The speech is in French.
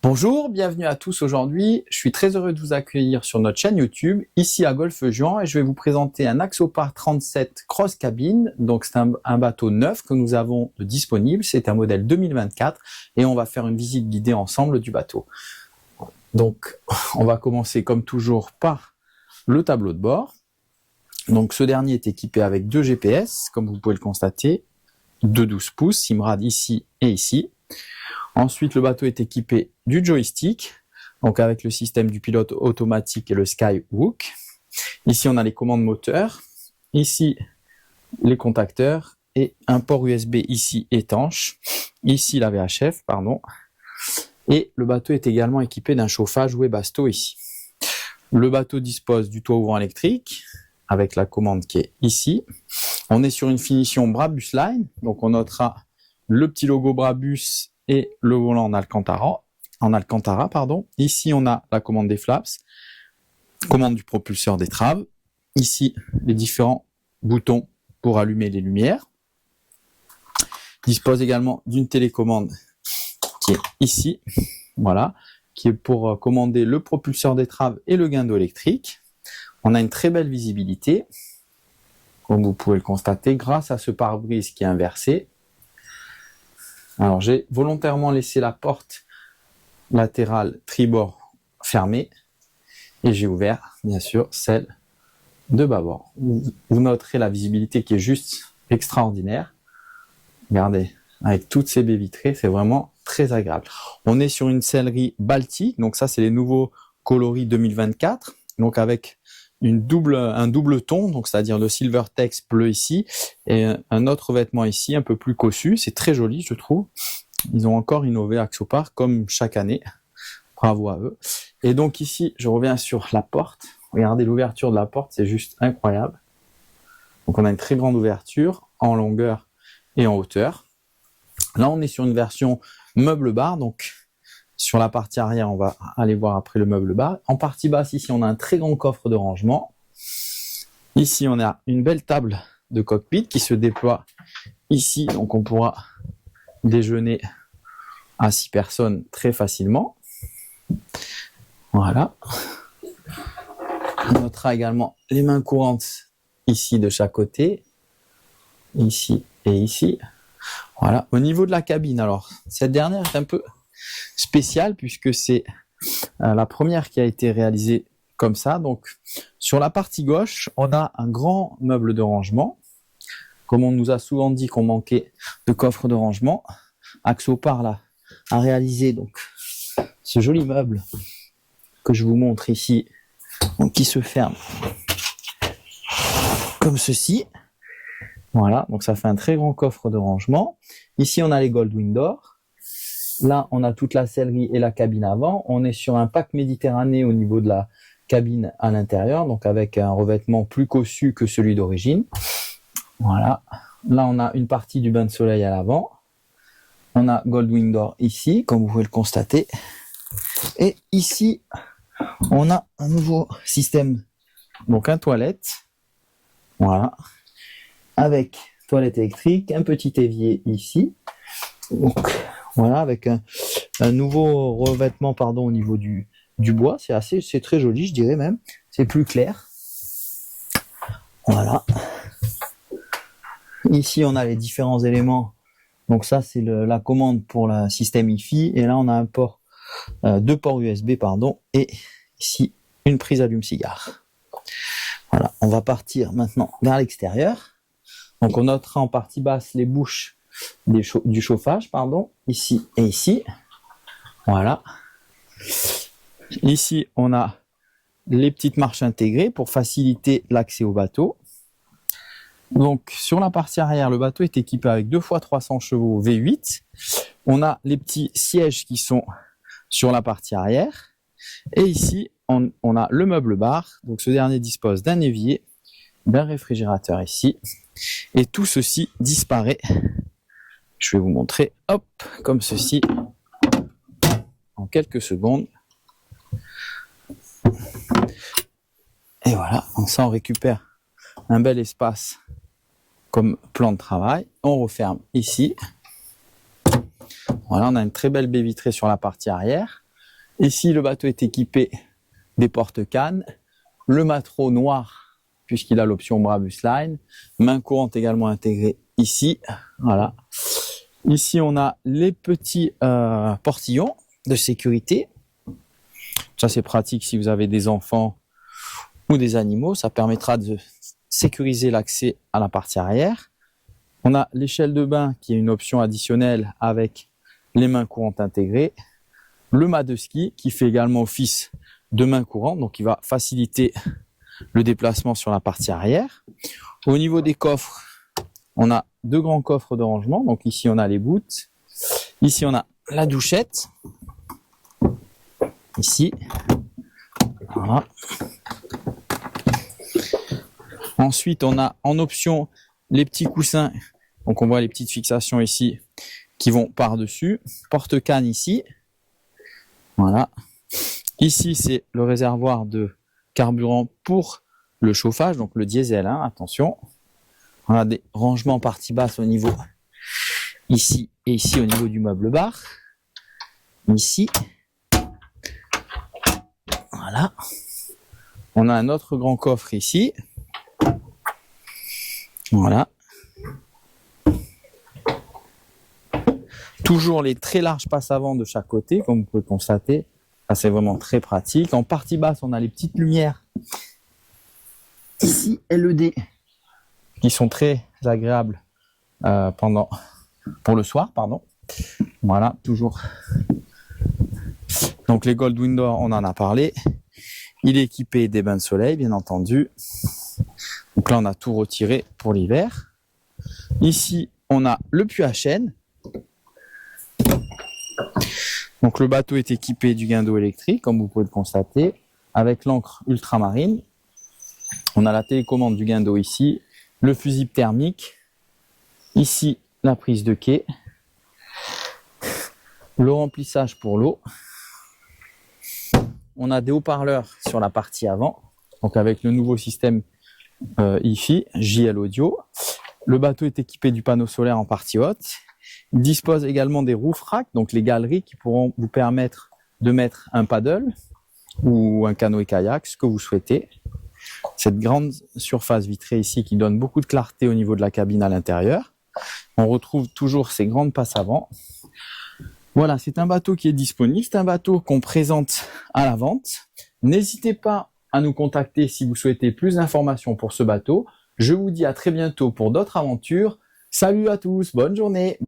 Bonjour, bienvenue à tous aujourd'hui. Je suis très heureux de vous accueillir sur notre chaîne YouTube, ici à Golfe-Juan, et je vais vous présenter un Axopar 37 Cross Cabine. Donc c'est un bateau neuf que nous avons de disponible, c'est un modèle 2024 et on va faire une visite guidée ensemble du bateau. Donc on va commencer comme toujours par le tableau de bord. Donc ce dernier est équipé avec deux GPS, comme vous pouvez le constater, de 12 pouces, Simrad ici et ici. Ensuite, le bateau est équipé du joystick, donc avec le système du pilote automatique et le Skyhook. Ici, on a les commandes moteurs. Ici, les contacteurs et un port USB ici étanche. Ici, la VHF, pardon. Et le bateau est également équipé d'un chauffage Webasto ici. Le bateau dispose du toit ouvrant électrique avec la commande qui est ici. On est sur une finition Brabus Line, donc on notera le petit logo Brabus et le volant en Alcantara, pardon. Ici, on a la commande des flaps, commande du propulseur d'étrave. Ici, les différents boutons pour allumer les lumières. Dispose également d'une télécommande qui est ici, voilà, qui est pour commander le propulseur d'étrave et le guindeau électrique. On a une très belle visibilité, comme vous pouvez le constater, grâce à ce pare-brise qui est inversé. Alors j'ai volontairement laissé la porte latérale tribord fermée et j'ai ouvert bien sûr celle de bâbord. Vous noterez la visibilité qui est juste extraordinaire. Regardez, avec toutes ces baies vitrées, c'est vraiment très agréable. On est sur une sellerie Baltique, donc ça c'est les nouveaux coloris 2024, donc avec un double ton, donc c'est-à-dire le Silvertex bleu ici et un autre vêtement ici un peu plus cossu. C'est très joli, je trouve. Ils ont encore innové Axopar comme chaque année. Bravo à eux. Et donc ici, je reviens sur la porte. Regardez l'ouverture de la porte, c'est juste incroyable. Donc on a une très grande ouverture en longueur et en hauteur. Là, on est sur une version meuble bar, donc sur la partie arrière, on va aller voir après le meuble bar. En partie basse, ici, on a un très grand coffre de rangement. Ici, on a une belle table de cockpit qui se déploie ici. Donc, on pourra déjeuner à 6 personnes très facilement. Voilà. On notera également les mains courantes ici de chaque côté. Ici et ici. Voilà. Au niveau de la cabine, alors, cette dernière est un peu spéciale puisque c'est la première qui a été réalisée comme ça. Donc sur la partie gauche, on a un grand meuble de rangement. Comme on nous a souvent dit qu'on manquait de coffre de rangement, Axopar là a réalisé donc ce joli meuble que je vous montre ici, donc qui se ferme comme ceci. Voilà, donc ça fait un très grand coffre de rangement. Ici on a les Goldwing Door. Là, on a toute la sellerie et la cabine avant. On est sur un pack Méditerranée au niveau de la cabine à l'intérieur, donc avec un revêtement plus cossu que celui d'origine. Voilà. Là, on a une partie du bain de soleil à l'avant. On a Goldwing Door ici, comme vous pouvez le constater. Et ici, on a un nouveau système, donc un toilette. Voilà. Avec toilette électrique, un petit évier ici. Donc, voilà, avec un nouveau revêtement au niveau du bois. C'est très joli, je dirais même. C'est plus clair. Voilà. Ici, on a les différents éléments. Donc ça, c'est la commande pour le système Hi-Fi. Et là, on a un port, deux ports USB, et ici, une prise allume-cigare. Voilà, on va partir maintenant vers l'extérieur. Donc on notera en partie basse les bouches du chauffage, ici et ici. Voilà. Ici, on a les petites marches intégrées pour faciliter l'accès au bateau. Donc, sur la partie arrière, le bateau est équipé avec 2x300 chevaux V8. On a les petits sièges qui sont sur la partie arrière. Et ici, on a le meuble bar. Donc, ce dernier dispose d'un évier, d'un réfrigérateur ici. Et tout ceci disparaît. Je vais vous montrer, hop, comme ceci, en quelques secondes. Et voilà, on s'en récupère un bel espace comme plan de travail. On referme ici. Voilà, on a une très belle baie vitrée sur la partie arrière. Ici, le bateau est équipé des porte-cannes, le mâteau noir, puisqu'il a l'option Brabus Line, main courante également intégrée ici, voilà. Ici, on a les petits portillons de sécurité. Ça, c'est pratique si vous avez des enfants ou des animaux. Ça permettra de sécuriser l'accès à la partie arrière. On a l'échelle de bain qui est une option additionnelle avec les mains courantes intégrées. Le mât de ski qui fait également office de main courante, donc il va faciliter le déplacement sur la partie arrière. Au niveau des coffres, on a deux grands coffres de rangement. Donc ici, on a les boots. Ici, on a la douchette. Ici. Voilà. Ensuite, on a en option les petits coussins. Donc on voit les petites fixations ici qui vont par-dessus. Porte-canne ici. Voilà. Ici, c'est le réservoir de carburant pour le chauffage, donc le diesel, hein, attention. On a des rangements partie basse au niveau ici et ici au niveau du meuble bar. Ici. Voilà. On a un autre grand coffre ici. Voilà. Toujours les très larges passes avant de chaque côté, comme vous pouvez le constater. Ça, c'est vraiment très pratique. En partie basse, on a les petites lumières ici, LED, qui sont très agréables pour le soir, pardon. Voilà, toujours. Donc les Gold Window, on en a parlé. Il est équipé des bains de soleil, bien entendu. Donc là, on a tout retiré pour l'hiver. Ici, on a le puits à chaîne. Donc le bateau est équipé du guindeau électrique, comme vous pouvez le constater, avec l'encre ultramarine. On a la télécommande du guindeau ici, le fusible thermique, ici la prise de quai, le remplissage pour l'eau. On a des haut-parleurs sur la partie avant, donc avec le nouveau système hi-fi, JL Audio. Le bateau est équipé du panneau solaire en partie haute. Il dispose également des roof racks, donc les galeries qui pourront vous permettre de mettre un paddle ou un canoë-kayak, ce que vous souhaitez. Cette grande surface vitrée ici qui donne beaucoup de clarté au niveau de la cabine à l'intérieur. On retrouve toujours ces grandes passes avant. Voilà, c'est un bateau qui est disponible, c'est un bateau qu'on présente à la vente. N'hésitez pas à nous contacter si vous souhaitez plus d'informations pour ce bateau. Je vous dis à très bientôt pour d'autres aventures. Salut à tous, bonne journée.